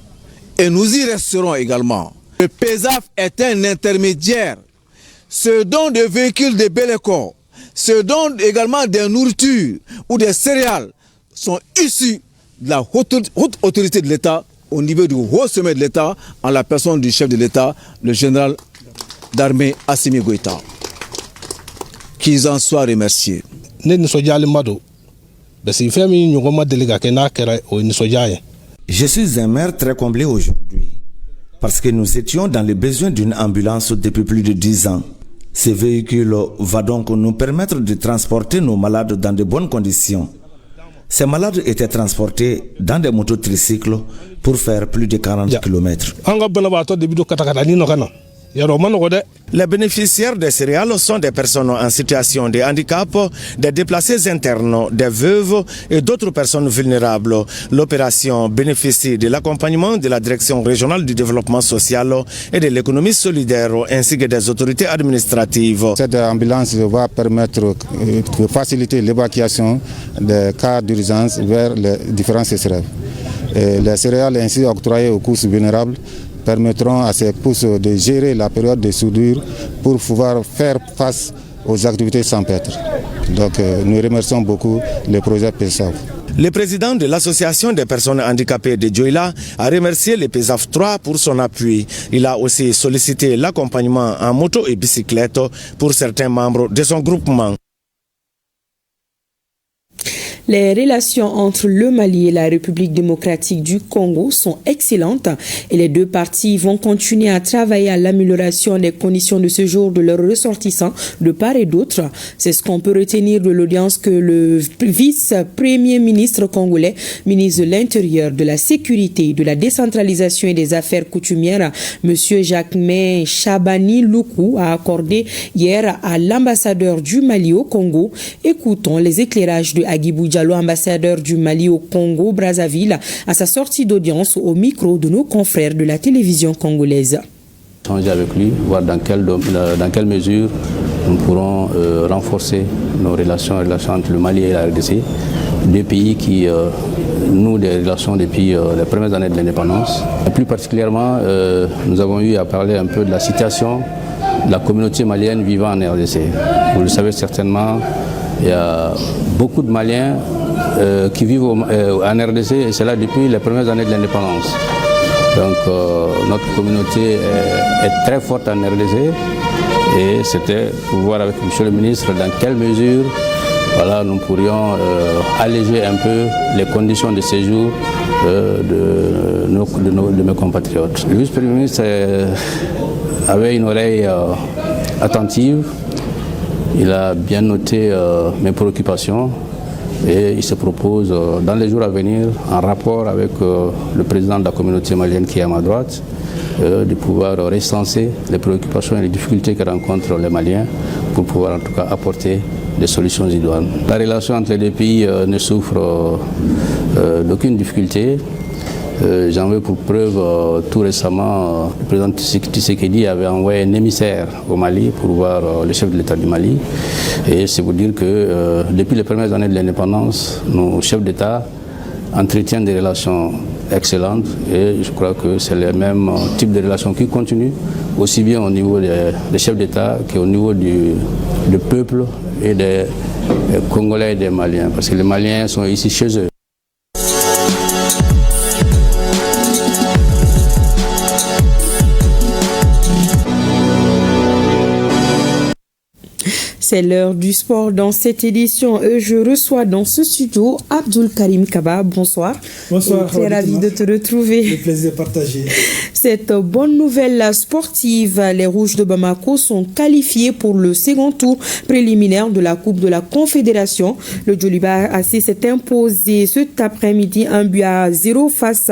Et nous y resterons également. Le PESAF est un intermédiaire. Ce don de véhicules de Beleko, ce don également des nourritures ou des céréales sont issus de la haute autorité de l'État au niveau du haut sommet de l'État en la personne du chef de l'État, le général d'armée Assimi Goïta. Qu'ils en soient remerciés. Je suis un maire très comblé aujourd'hui parce que nous étions dans le besoin d'une ambulance depuis plus de 10 ans. Ce véhicule va donc nous permettre de transporter nos malades dans de bonnes conditions. Ces malades étaient transportés dans des mototricycles pour faire plus de 40 km. Les bénéficiaires des céréales sont des personnes en situation de handicap, des déplacés internes, des veuves et d'autres personnes vulnérables. L'opération bénéficie de l'accompagnement de la Direction régionale du développement social et de l'économie solidaire ainsi que des autorités administratives. Cette ambulance va permettre de faciliter l'évacuation des cas d'urgence vers les différents CSRF. Les céréales ainsi octroyées aux courses vulnérables permettront à ces pousses de gérer la période de soudure pour pouvoir faire face aux activités champêtres. Donc nous remercions beaucoup le projet PESAF. Le président de l'association des personnes handicapées de Dioïla a remercié le PESAF 3 pour son appui. Il a aussi sollicité l'accompagnement en moto et bicyclette pour certains membres de son groupement. Les relations entre le Mali et la République démocratique du Congo sont excellentes et les deux parties vont continuer à travailler à l'amélioration des conditions de séjour de leurs ressortissants de part et d'autre. C'est ce qu'on peut retenir de l'audience que le vice-premier ministre congolais, ministre de l'Intérieur, de la Sécurité, de la Décentralisation et des Affaires coutumières, M. Jacquemain Chabani Loukou, a accordé hier à l'ambassadeur du Mali au Congo. Écoutons les éclairages de Agibou Diallo, ambassadeur du Mali au Congo, Brazzaville, à sa sortie d'audience au micro de nos confrères de la télévision congolaise. Changer avec lui, voir dans quelle mesure nous pourrons renforcer nos relations entre le Mali et la RDC, deux pays qui nouent des relations depuis les premières années de l'indépendance. Et plus particulièrement, nous avons eu à parler un peu de la situation de la communauté malienne vivant en RDC. Vous le savez certainement, il y a beaucoup de Maliens qui vivent en RDC et c'est là depuis les premières années de l'indépendance. Donc notre communauté est très forte en RDC et c'était pour voir avec M. le ministre dans quelle mesure nous pourrions alléger un peu les conditions de séjour de mes compatriotes. Le vice-premier ministre avait une oreille attentive. Il a bien noté mes préoccupations et il se propose dans les jours à venir, en rapport avec le président de la communauté malienne qui est à ma droite, de pouvoir recenser les préoccupations et les difficultés que rencontrent les Maliens pour pouvoir en tout cas apporter des solutions idoines. La relation entre les deux pays ne souffre d'aucune difficulté. J'en veux pour preuve, tout récemment, le président Tshisekedi avait envoyé un émissaire au Mali pour voir le chef de l'État du Mali. Et c'est pour dire que depuis les premières années de l'indépendance, nos chefs d'État entretiennent des relations excellentes et je crois que c'est le même type de relations qui continuent, aussi bien au niveau des chefs d'État qu'au niveau du peuple et des Congolais et des Maliens, parce que les Maliens sont ici chez eux. C'est l'heure du sport dans cette édition. Je reçois dans ce studio Abdul Karim Kaba. Bonsoir. Bonsoir. Très ravi de te retrouver. Le plaisir partagé. Cette bonne nouvelle sportive, les Rouges de Bamako sont qualifiés pour le second tour préliminaire de la Coupe de la Confédération. Le Djoliba AC s'est imposé cet après-midi 1-0 face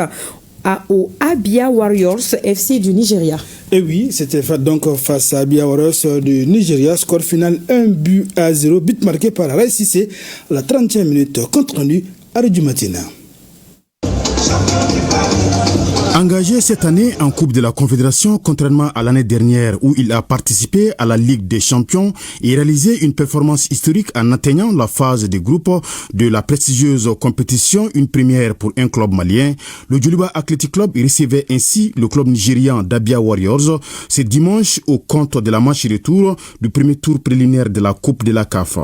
au Abia Warriors FC du Nigeria. Et oui, c'était donc face à Abia Warriors du Nigeria. Score final 1-0, but marqué par Ray Cissé à la 30e minute, compte rendu à du matin. Engagé cette année en Coupe de la Confédération, contrairement à l'année dernière où il a participé à la Ligue des Champions et réalisé une performance historique en atteignant la phase de groupe de la prestigieuse compétition, une première pour un club malien, le Djoliba Athletic Club recevait ainsi le club nigérian d'Abia Warriors ce dimanche au compte de la match retour du premier tour préliminaire de la Coupe de la CAF.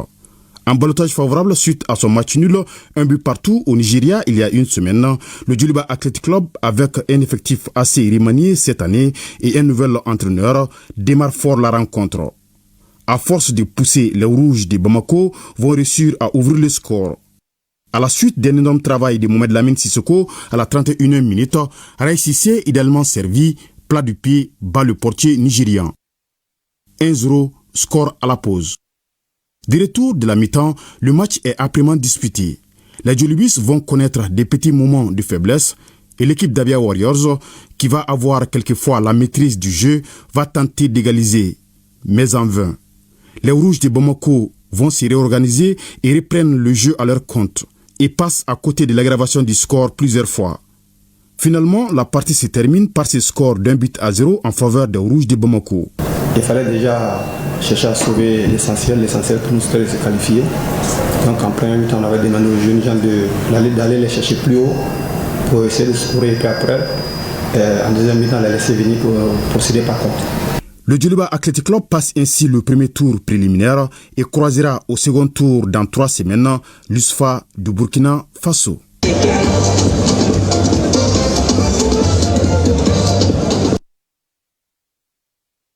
En ballottage favorable suite à son match nul, un but partout au Nigeria il y a une semaine, le Djoliba Athletic Club, avec un effectif assez remanié cette année et un nouvel entraîneur, démarre fort la rencontre. À force de pousser les Rouges de Bamako, vont réussir à ouvrir le score. À la suite d'un énorme travail de Mohamed Lamine Sissoko à la 31e minute, Ray Cissé, idéalement servi, plat du pied, bat le portier nigérian. 1-0, score à la pause. De retour de la mi-temps, le match est âprement disputé. Les Djolibis vont connaître des petits moments de faiblesse Et l'équipe d'Abia Warriors, qui va avoir quelquefois la maîtrise du jeu, va tenter d'égaliser, mais en vain. Les Rouges de Bamako vont se réorganiser et reprennent le jeu à leur compte et passent à côté de l'aggravation du score plusieurs fois. Finalement, la partie se termine par ce score d'1-0 en faveur des Rouges de Bamako. Il fallait déjà chercher à sauver l'essentiel pour nous se qualifier. Donc en première mi-temps, on avait demandé aux jeunes gens d'aller les chercher plus haut pour essayer de scorer, et puis après, en deuxième mi-temps, les laisser venir pour procéder par contre. Le Djoliba Athletic Club passe ainsi le premier tour préliminaire et croisera au second tour dans 3 semaines l'USFA du Burkina Faso.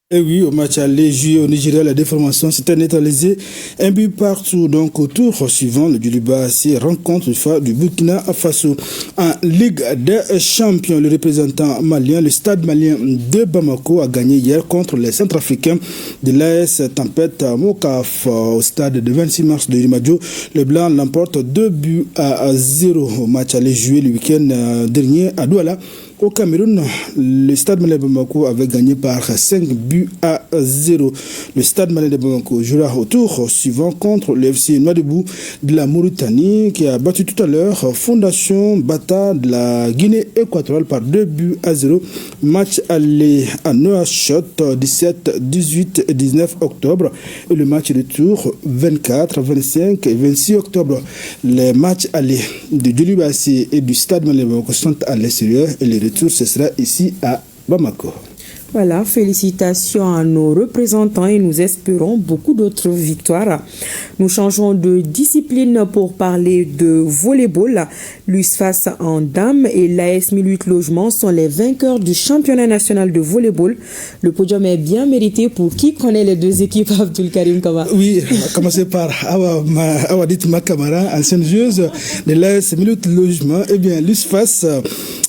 Et oui, au match aller joué au Nigeria, la déformation s'était neutralisée. Un but partout. Donc, au tour suivant, le Djoliba rencontre du Burkina Faso. En Ligue des Champions, le représentant malien, le stade malien de Bamako, a gagné hier contre les Centrafricains de l'AS Tempête Mokaf au stade de 26 mars de Rimadjo. Le Blanc l'emporte 2-0 au match aller joué le week-end dernier à Douala. Au Cameroun, le Stade Malien de Bamako avait gagné par 5-0. Le Stade Malien de Bamako jouera au tour suivant contre le FC Nouadhibou de la Mauritanie qui a battu tout à l'heure Fondation Bata de la Guinée équatoriale par 2-0. Match aller à Nouakchott 17, 18 et 19 octobre et le match de tour 24, 25 et 26 octobre. Les matchs allés de Djoliba et du Stade Malien de Bamako sont à l'extérieur et les retour, ce sera ici à Bamako. Voilà, félicitations à nos représentants et nous espérons beaucoup d'autres victoires. Nous changeons de discipline pour parler de volleyball. L'USFAS en dames et l'AS 1008 Logement sont les vainqueurs du championnat national de volleyball. Le podium est bien mérité pour qui connaît les deux équipes, Abdul Karim Kaba. Oui, on va commencer par Awadit Makamara, ancienne joueuse de l'AS 1008 Logement. Eh bien, l'USFAS,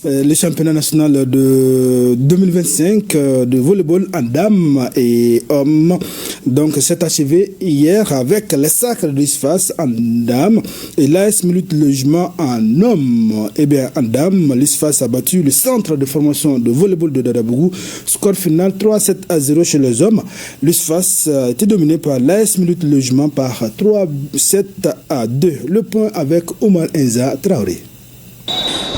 le championnat national de 2025 de volleyball en dames et hommes. Donc, c'est achevé hier avec les sacres de l'USFAS en dames et l'AS 1008 Logement en hommes. Eh bien, en dames, l'USFAS a battu le centre de formation de volleyball de Dadabougou. Score final 3-7-0 chez les hommes. L'USFAS a été dominé par l'AS 1008 Logement par 3-7-2. Le point avec Omar Enza Traoré.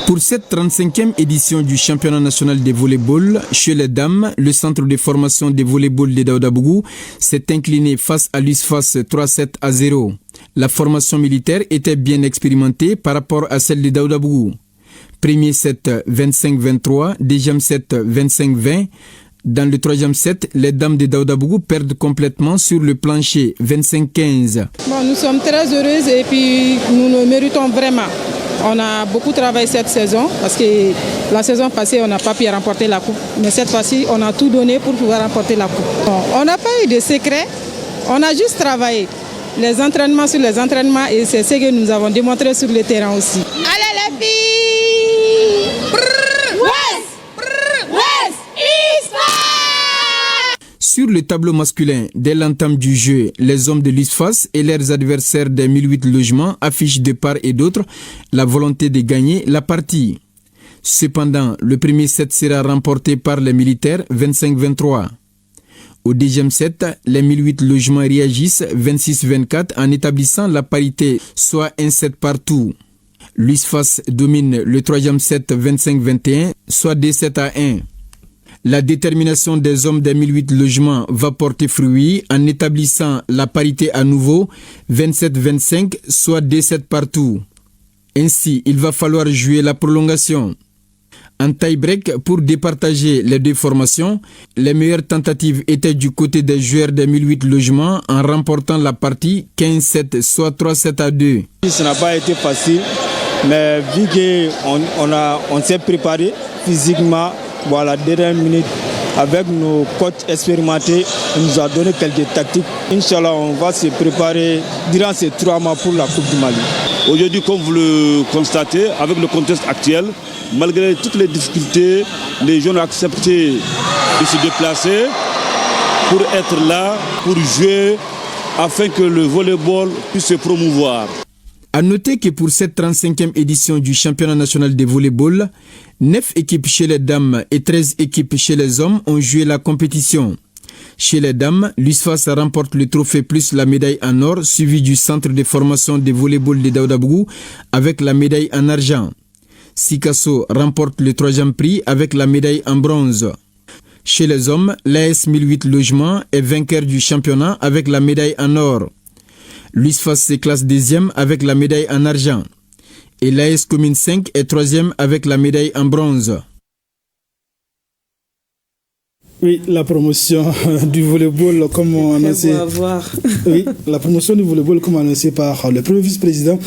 Pour cette 35e édition du championnat national de volleyball, chez les dames, le centre de formation de volleyball de Daoudabougou s'est incliné face à l'USFAS 3-7-0. La formation militaire était bien expérimentée par rapport à celle de Daoudabougou. Premier set 25-23, deuxième set 25-20. Dans le troisième set, les dames de Daoudabougou perdent complètement sur le plancher 25-15. Bon, nous sommes très heureuses et puis nous le méritons vraiment. On a beaucoup travaillé cette saison parce que la saison passée, on n'a pas pu remporter la coupe. Mais cette fois-ci, on a tout donné pour pouvoir remporter la coupe. Bon, on n'a pas eu de secret, on a juste travaillé. Les entraînements sur les entraînements et c'est ce que nous avons démontré sur le terrain aussi. Allez les filles! Sur le tableau masculin, dès l'entame du jeu, les hommes de l'USFAS et leurs adversaires des 1008 Logements affichent de part et d'autre la volonté de gagner la partie. Cependant, le premier set sera remporté par les militaires 25-23. Au deuxième set, les 1008 Logements réagissent 26-24 en établissant la parité, soit un set partout. L'USFAS domine le troisième set 25-21, soit 2-7-1. La détermination des hommes des 1008 Logements va porter fruit en établissant la parité à nouveau 27-25, soit 2-7 partout. Ainsi, il va falloir jouer la prolongation. En tie-break, pour départager les deux formations, les meilleures tentatives étaient du côté des joueurs des 1008 Logements en remportant la partie 15-7, soit 3-7-2. Ça n'a pas été facile, mais vu qu'on s'est préparé physiquement, voilà, dernière minute, avec nos coachs expérimentés, on nous a donné quelques tactiques. Inch'Allah, on va se préparer durant ces 3 mois pour la Coupe du Mali. Aujourd'hui, comme vous le constatez, avec le contexte actuel, malgré toutes les difficultés, les jeunes ont accepté de se déplacer pour être là, pour jouer, afin que le volleyball puisse se promouvoir. A noter que pour cette 35e édition du championnat national de volleyball, 9 équipes chez les dames et 13 équipes chez les hommes ont joué la compétition. Chez les dames, l'USFAS remporte le trophée plus la médaille en or, suivi du centre de formation de volleyball de Daoudabougou avec la médaille en argent. Sikasso remporte le 3e prix avec la médaille en bronze. Chez les hommes, l'AS 1008 Logements est vainqueur du championnat avec la médaille en or. L'USFAS se classe 2e avec la médaille en argent. Et l'AS Commune 5 est 3e avec la médaille en bronze. Oui, la promotion du volleyball, comme annoncé. Oui, la promotion du volleyball, comme annoncé par le premier vice-président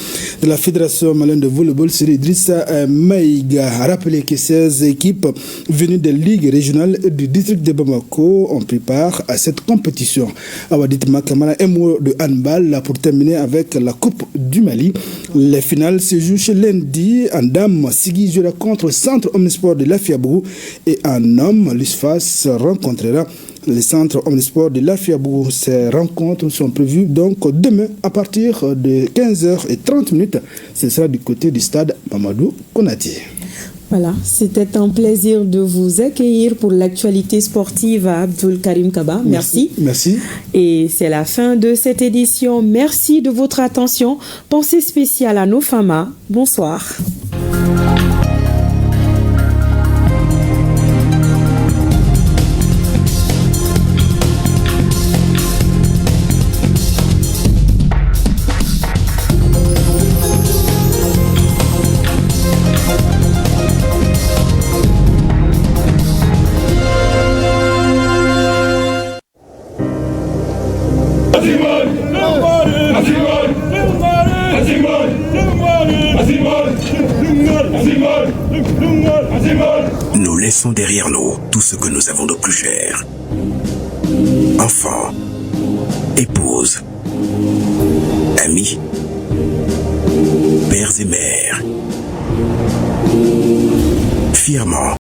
de la Fédération malienne de volleyball, c'est Idrissa Maïga. A rappelé que 16 équipes venues des ligues régionales du district de Bamako ont pris part à cette compétition. Awadit Makamara, un mot de handball pour terminer avec la Coupe du Mali. Les finales se jouent chez lundi en dames. Sigui jouera contre le centre omnisport de l'Afiabou et en homme, l'USFAS rencontrera le centre omnisport de l'Afiabou. Ces rencontres sont prévues donc demain à partir de 15h30. Ce sera du côté du stade Mamadou Konaté. Voilà, c'était un plaisir de vous accueillir pour l'actualité sportive à Abdul Karim Kaba. Merci. Merci. Et c'est la fin de cette édition. Merci de votre attention. Pensée spéciale à nos femmes. Bonsoir. Nous laissons derrière nous tout ce que nous avons de plus cher. Enfants, épouses, amis, pères et mères. Fièrement,